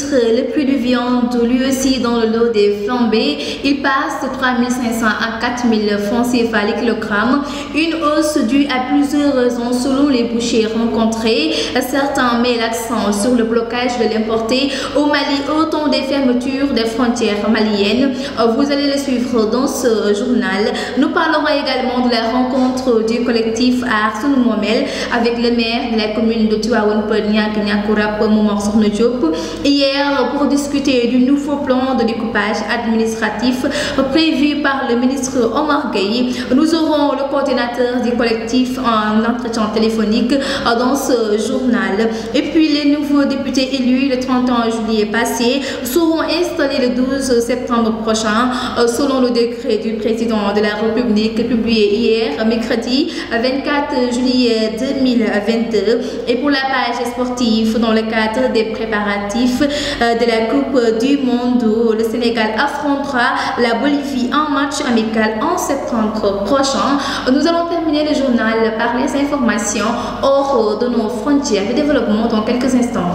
litre, le prix de viande, lui aussi dans le lot des flambées, il passe de 3 500 à 4 000 francs CFA le kilogramme. Une hausse due à plusieurs raisons selon les bouchers rencontrés. Certains mettent l'accent sur le blocage de l'importé au Mali, autant des fermetures des frontières maliennes. Vous allez le suivre dans ce journal. Nous parlerons également de la rencontre du collectif Aar Sunu Moomel avec le maire de la commune de Tivaouane Peulh Niakourap Momar Sokhna Diop hier pour discuter du nouveau plan de découpage administratif prévu par le ministre Omar Gueye. Nous aurons le coordinateur du collectif en entretien téléphonique dans ce journal. Et puis les nouveaux députés élus le 31 juillet passé seront installés le 12 septembre prochain selon le décret du président de la République publié hier mercredi 24 juillet 2022. Et pour la page sportive, dans le cadre des préparatifs de la Coupe du Monde, où le Sénégal affrontera la Bolivie en match amical en septembre prochain. Nous allons terminer le journal par les informations hors de nos frontières de développement dans quelques instants.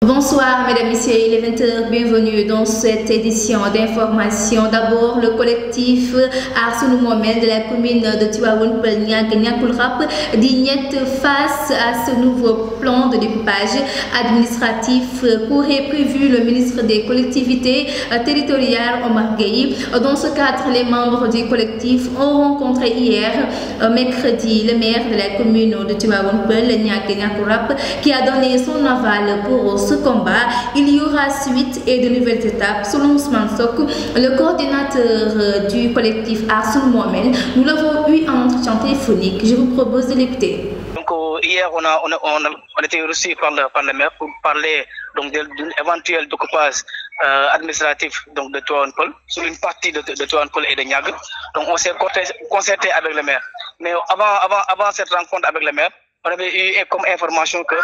Bonsoir mesdames, messieurs, il est 20h, bienvenue dans cette édition d'information. D'abord, le collectif Aar Sunu Moomel de la commune de Tivaouane Peulh Niakourap dit face à ce nouveau plan de découpage administratif qu'aurait prévu le ministre des collectivités territoriales Omar Gueye. Dans ce cadre, les membres du collectif ont rencontré hier, mercredi, le maire de la commune de Tivaouane Peulh Niakourap qui a donné son aval pour ce combat. Il y aura suite et de nouvelles étapes selon Ousmane Sok, le coordinateur du collectif Aar Sunu Moomel. Nous l'avons eu en entretien téléphonique. Je vous propose de l'écouter. Donc hier on a été reçu par le maire pour parler donc d'une éventuelle découpage administratif donc de Tivaouane Peulh sur une partie de Tivaouane Peulh et de Niague. Donc on s'est concerté avec le maire. Mais avant cette rencontre avec le maire, on avait eu comme information que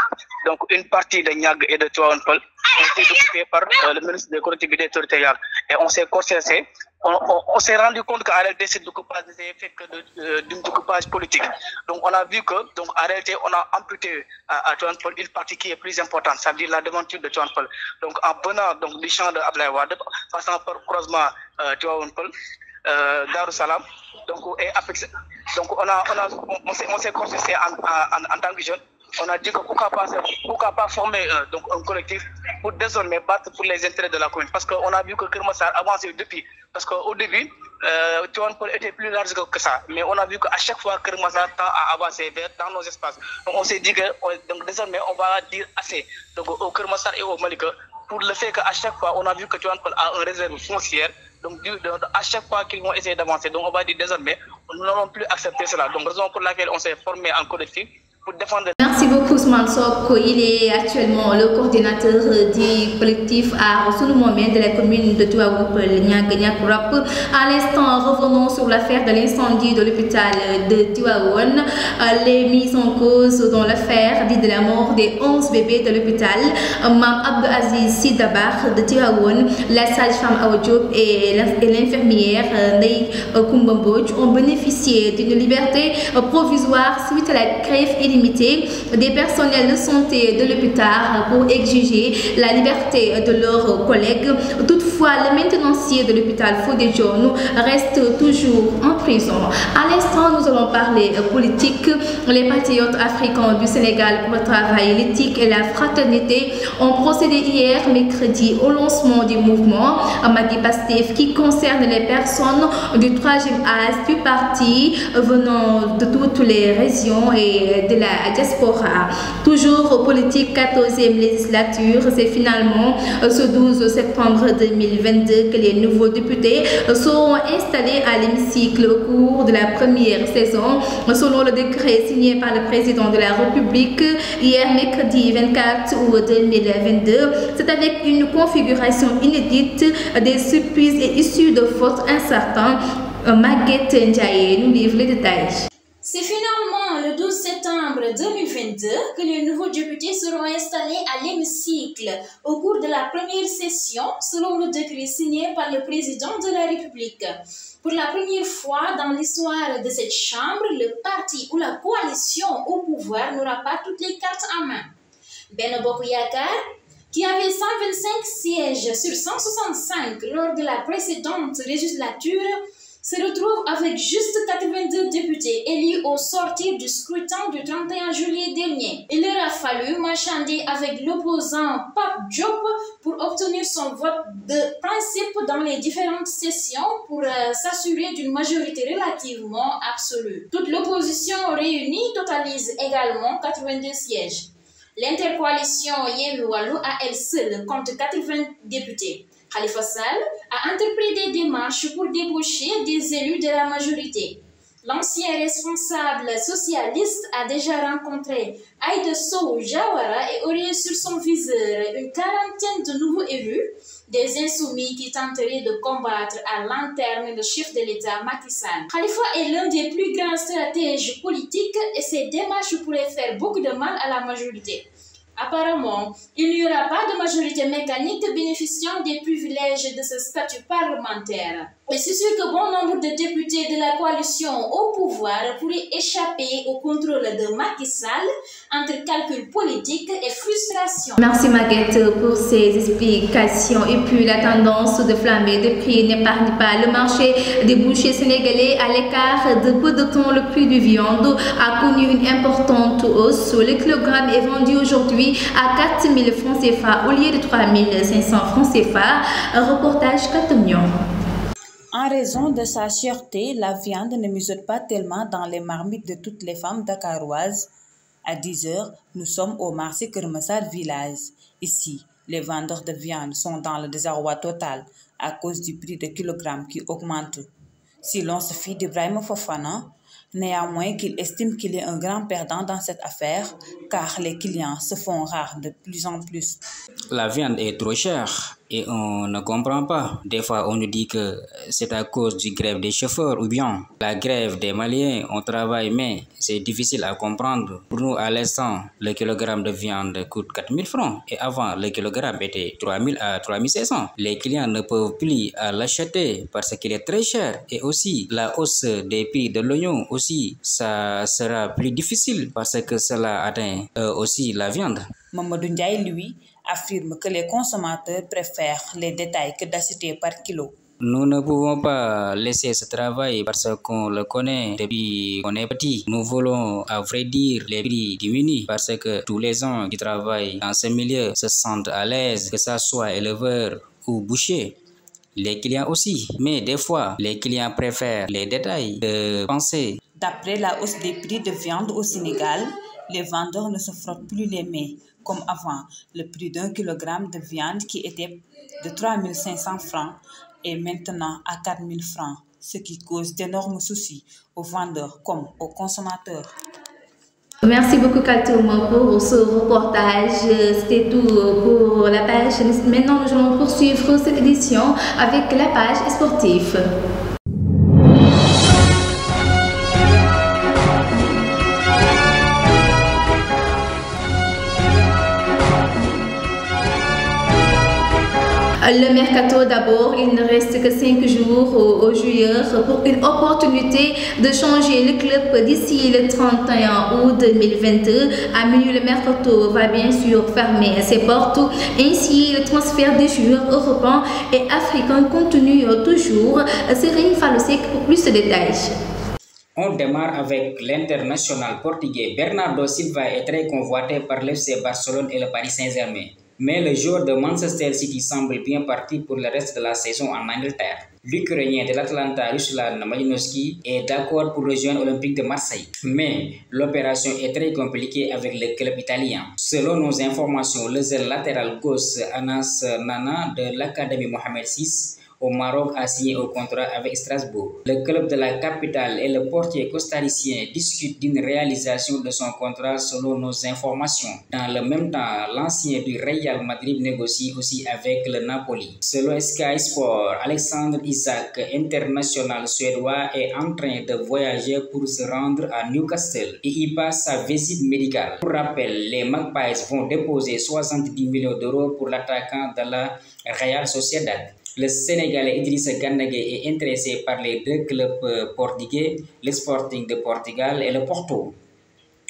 donc une partie de Niague et de Tivaouane Peulh ont été occupée par le ministre des collectivités territoriales. Et on s'est concerté. On s'est rendu compte qu'en réalité, ce découpage n'était fait que d'un découpage politique. Donc, on a vu que, donc, en réalité, on a amputé à Tivaouane Peulh une partie qui est plus importante, ça veut dire la devanture de Tivaouane Peulh. Donc, en venant donc, du champ de Abdoulaye Wade, passant par croisement Tivaouane Peulh, Darou Salam, donc, donc on s'est concerté en tant que jeune. On a dit que pourquoi pas former donc un collectif pour désormais battre pour les intérêts de la commune. Parce qu'on a vu que Keur Massar avançait depuis. Parce qu'au début, Tivaouane Peulh était plus large que ça. Mais on a vu qu'à chaque fois, Keur Massar tend à avancer dans nos espaces. Donc on s'est dit que donc, désormais, on va dire assez donc, au Keur Massar et au Malika pour le fait qu'à chaque fois, on a vu que Tivaouane Peulh a une réserve foncière. Donc, à chaque fois qu'ils vont essayer d'avancer, donc on va dire désormais, nous n'allons plus accepter cela. Donc, raison pour laquelle on s'est formé en collectif pour défendre. Merci beaucoup Ousmane Sok. Il est actuellement le coordinateur du collectif Aar Sunu Moomel de la commune de Tivaouane Peulh Niakourap. À l'instant, revenons sur l'affaire de l'incendie de l'hôpital de Tivaouane. Les mises en cause dans l'affaire dit de la mort des 11 bébés de l'hôpital. Mam Abdou Aziz Sidabar de Tivaouane, la sage-femme Awa Diop et l'infirmière Ndeye Koumba Mbodj ont bénéficié d'une liberté provisoire suite à la grève illimitée des personnels de santé de l'hôpital pour exiger la liberté de leurs collègues. Toutefois, le maintenancier de l'hôpital Fodé Dionne reste toujours en prison. À l'instant, nous allons parler politique. Les patriotes africains du Sénégal pour le travail, l'éthique et la fraternité ont procédé hier, mercredi, au lancement du mouvement Madi Pastef qui concerne les personnes du 3e âge du parti venant de toutes les régions et de la diaspora. Toujours politique, 14e législature, c'est finalement ce 12 septembre 2022 que les nouveaux députés seront installés à l'hémicycle au cours de la première saison, selon le décret signé par le président de la République hier mercredi 24 août 2022. C'est avec une configuration inédite des surprises et issues de votes incertains. Maguette Ndiaye nous livre les détails. C'est finalement le 12 septembre 2022 que les nouveaux députés seront installés à l'hémicycle au cours de la première session, selon le décret signé par le président de la République. Pour la première fois dans l'histoire de cette chambre, le parti ou la coalition au pouvoir n'aura pas toutes les cartes en main. Benno Bokk Yakaar, qui avait 125 sièges sur 165 lors de la précédente législature, se retrouve avec juste 82 députés élus au sortir du scrutin du 31 juillet dernier. Il leur a fallu marchander avec l'opposant Pape Diop pour obtenir son vote de principe dans les différentes sessions pour s'assurer d'une majorité relativement absolue. Toute l'opposition réunie totalise également 82 sièges. L'intercoalition Yewwi Wallu à elle seule compte 80 députés. Khalifa Sall a entrepris des démarches pour débaucher des élus de la majorité. L'ancien responsable socialiste a déjà rencontré Aïda Sow Jawara et aurait sur son viseur une quarantaine de nouveaux élus, des insoumis qui tenteraient de combattre à l'interne le chef de l'État Macky Sall. Khalifa est l'un des plus grands stratèges politiques et ses démarches pourraient faire beaucoup de mal à la majorité. Apparemment, il n'y aura pas de majorité mécanique bénéficiant des privilèges de ce statut parlementaire. Et c'est sûr que bon nombre de députés de la coalition au pouvoir pourraient échapper au contrôle de Macky Sall entre calcul politique et frustration. Merci Maguette pour ces explications. Et puis la tendance de flamber de prix n'épargne pas le marché des bouchers sénégalais. À l'écart de peu de temps, le prix du viande a connu une importante hausse. Le kilogramme est vendu aujourd'hui à 4 000 francs CFA au lieu de 3 500 francs CFA. Reportage Katamyon. En raison de sa cherté, la viande ne mijote pas tellement dans les marmites de toutes les femmes dakaroises. À 10 h, nous sommes au marché Keur Massar Village. Ici, les vendeurs de viande sont dans le désarroi total à cause du prix de kilogramme qui augmente. Si l'on se fie d'Ibrahima Fofana, néanmoins qu'il estime qu'il est un grand perdant dans cette affaire, car les clients se font rares de plus en plus. La viande est trop chère et on ne comprend pas. Des fois, on nous dit que c'est à cause du grève des chauffeurs ou bien la grève des Maliens. On travaille, mais c'est difficile à comprendre. Pour nous, à l'instant, le kilogramme de viande coûte 4 000 francs et avant, le kilogramme était 3 000 à 3 500. Les clients ne peuvent plus l'acheter parce qu'il est très cher. Et aussi, la hausse des prix de l'oignon aussi, ça sera plus difficile parce que cela atteint aussi la viande. Mamadou Ndiaye, lui, affirme que les consommateurs préfèrent les détails que d'acheter par kilo. Nous ne pouvons pas laisser ce travail parce qu'on le connaît depuis qu'on est petit. Nous voulons, à vrai dire, les prix diminuent parce que tous les gens qui travaillent dans ce milieu se sentent à l'aise, que ce soit éleveur ou boucher. Les clients aussi. Mais des fois, les clients préfèrent les détails de penser. D'après la hausse des prix de viande au Sénégal, les vendeurs ne se frottent plus les mains comme avant. Le prix d'un kilogramme de viande qui était de 3 500 francs est maintenant à 4 000 francs, ce qui cause d'énormes soucis aux vendeurs comme aux consommateurs. Merci beaucoup Katoum pour ce reportage. C'était tout pour la page. Maintenant, nous allons poursuivre cette édition avec la page sportive. Le mercato d'abord, il ne reste que 5 jours aux joueurs pour une opportunité de changer le club d'ici le 31 août 2022. À minuit, le mercato va bien sûr fermer ses portes. Ainsi, le transfert des joueurs européens et africains continue toujours. Serigne Falosek pour plus de détails. On démarre avec l'international portugais Bernardo Silva est très convoité par l'FC Barcelone et le Paris Saint-Germain. Mais le joueur de Manchester City semble bien parti pour le reste de la saison en Angleterre. L'Ukrainien de l'Atlanta, Ruslan Malinowski, est d'accord pour rejoindre l'Olympique de Marseille. Mais l'opération est très compliquée avec le club italien. Selon nos informations, le latéral gauche Anas Nana de l'Académie Mohamed VI au Maroc a signé un contrat avec Strasbourg. Le club de la capitale et le portier costaricien discutent d'une réalisation de son contrat selon nos informations. Dans le même temps, l'ancien du Real Madrid négocie aussi avec le Napoli. Selon Sky Sport, Alexandre Isak, international suédois, est en train de voyager pour se rendre à Newcastle et y passe sa visite médicale. Pour rappel, les Magpies vont déposer 70 millions d'euros pour l'attaquant de la Real Sociedad. Le Sénégalais Idrissa Gana Gueye est intéressé par les deux clubs portugais, le Sporting de Portugal et le Porto.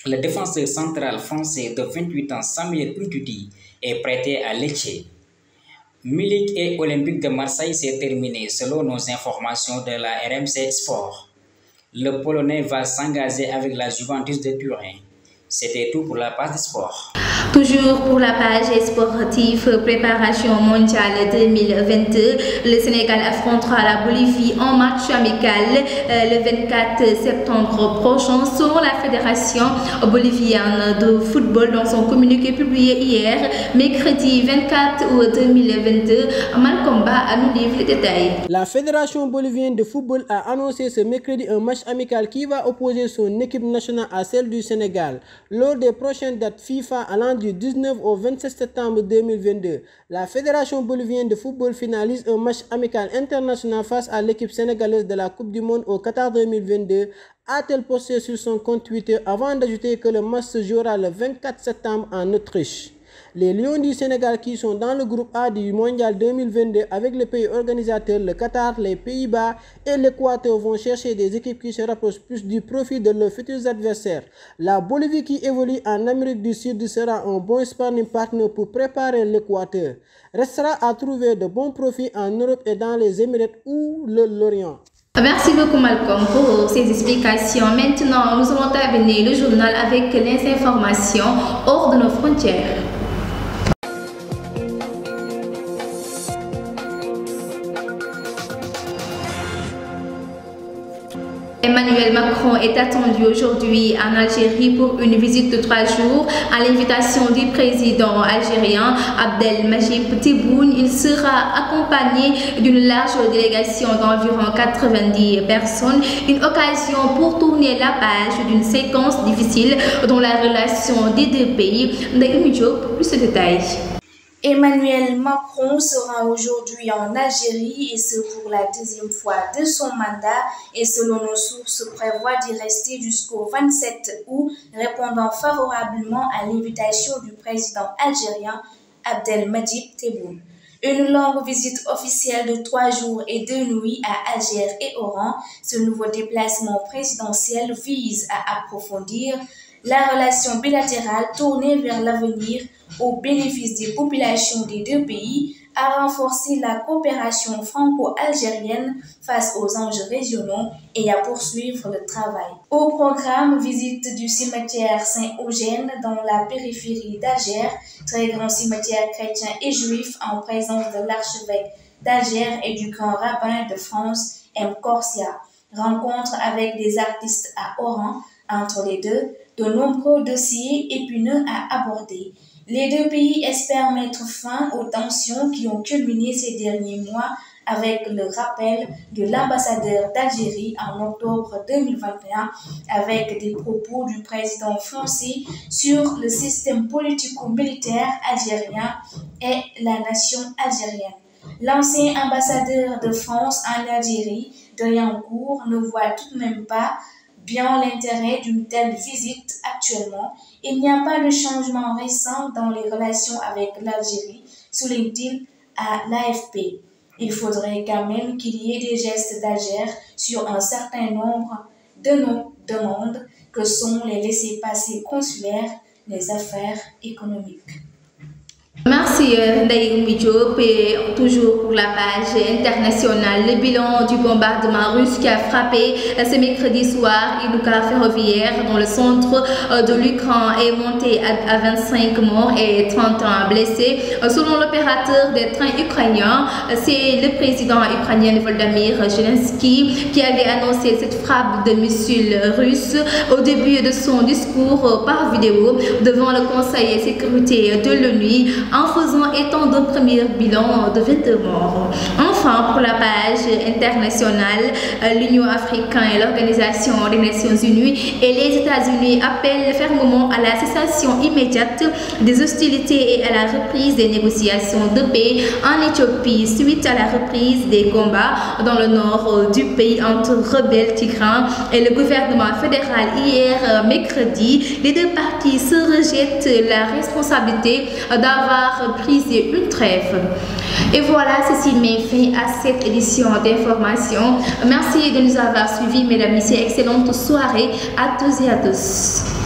Le défenseur central français de 28 ans, Samuel Umtiti, est prêté à Lecce. Milik et Olympique de Marseille, s'est terminé selon nos informations de la RMC Sport. Le Polonais va s'engager avec la Juventus de Turin. C'était tout pour la page sport. Toujours pour la page sportive, préparation mondiale 2022, le Sénégal affrontera la Bolivie en match amical le 24 septembre prochain. Selon la Fédération bolivienne de football, dans son communiqué publié hier, mercredi 24 août 2022, Malcomba nous livre les détails. La Fédération bolivienne de football a annoncé ce mercredi un match amical qui va opposer son équipe nationale à celle du Sénégal. Lors des prochaines dates FIFA allant du 19 au 27 septembre 2022, la Fédération bolivienne de football finalise un match amical international face à l'équipe sénégalaise de la Coupe du Monde au Qatar 2022, a-t-elle posté sur son compte Twitter avant d'ajouter que le match se jouera le 24 septembre en Autriche. Les Lions du Sénégal, qui sont dans le groupe A du Mondial 2022 avec les pays organisateurs, le Qatar, les Pays-Bas et l'Équateur, vont chercher des équipes qui se rapprochent plus du profit de leurs futurs adversaires. La Bolivie, qui évolue en Amérique du Sud, sera un bon sparring partner pour préparer l'Équateur. Restera à trouver de bons profits en Europe et dans les Émirats ou l'Orient. Merci beaucoup Malcolm pour ces explications. Maintenant, nous allons terminer le journal avec les informations hors de nos frontières. Emmanuel Macron est attendu aujourd'hui en Algérie pour une visite de 3 jours. À l'invitation du président algérien Abdelmadjid Tebboune, il sera accompagné d'une large délégation d'environ 90 personnes. Une occasion pour tourner la page d'une séquence difficile dans la relation des deux pays. Pour plus de détails. Emmanuel Macron sera aujourd'hui en Algérie et ce pour la 2e fois de son mandat et selon nos sources prévoit d'y rester jusqu'au 27 août, répondant favorablement à l'invitation du président algérien Abdelmadjid Tebboune. Une longue visite officielle de 3 jours et 2 nuits à Alger et Oran, ce nouveau déplacement présidentiel vise à approfondir la relation bilatérale tournée vers l'avenir au bénéfice des populations des deux pays, à renforcer la coopération franco-algérienne face aux enjeux régionaux et à poursuivre le travail. Au programme, visite du cimetière Saint-Eugène dans la périphérie d'Alger, très grand cimetière chrétien et juif en présence de l'archevêque d'Alger et du grand rabbin de France, M. Corsia. Rencontre avec des artistes à Oran. Entre les deux, de nombreux dossiers épineux à aborder. Les deux pays espèrent mettre fin aux tensions qui ont culminé ces derniers mois avec le rappel de l'ambassadeur d'Algérie en octobre 2021 avec des propos du président français sur le système politico-militaire algérien et la nation algérienne. L'ancien ambassadeur de France en Algérie, Driancourt, ne voit tout de même pas bien l'intérêt d'une telle visite actuellement. Il n'y a pas de changement récent dans les relations avec l'Algérie, souligne-t-il à l'AFP. Il faudrait quand même qu'il y ait des gestes d'Alger sur un certain nombre de nos demandes que sont les laissez-passer consulaires, les affaires économiques. Merci Ndaï Diop et toujours pour la page internationale. Le bilan du bombardement russe qui a frappé ce mercredi soir Ilouka ferroviaire dans le centre de l'Ukraine est monté à 25 morts et 30 blessés. Selon l'opérateur des trains ukrainiens, c'est le président ukrainien Volodymyr Zelensky qui avait annoncé cette frappe de missiles russes au début de son discours par vidéo devant le Conseil de sécurité de l'ONU, en faisant faisant état d'un premier bilan de 22 morts. Enfin, pour la page internationale, l'Union africaine et l'Organisation des Nations Unies et les États-Unis appellent fermement à la cessation immédiate des hostilités et à la reprise des négociations de paix en Éthiopie suite à la reprise des combats dans le nord du pays entre rebelles tigrans et le gouvernement fédéral hier mercredi. Les deux parties se rejettent la responsabilité d'avoir brisé une trêve. Et voilà, ceci met fin à cette édition d'information. Merci de nous avoir suivis, mesdames et messieurs. Excellente soirée à tous et à tous.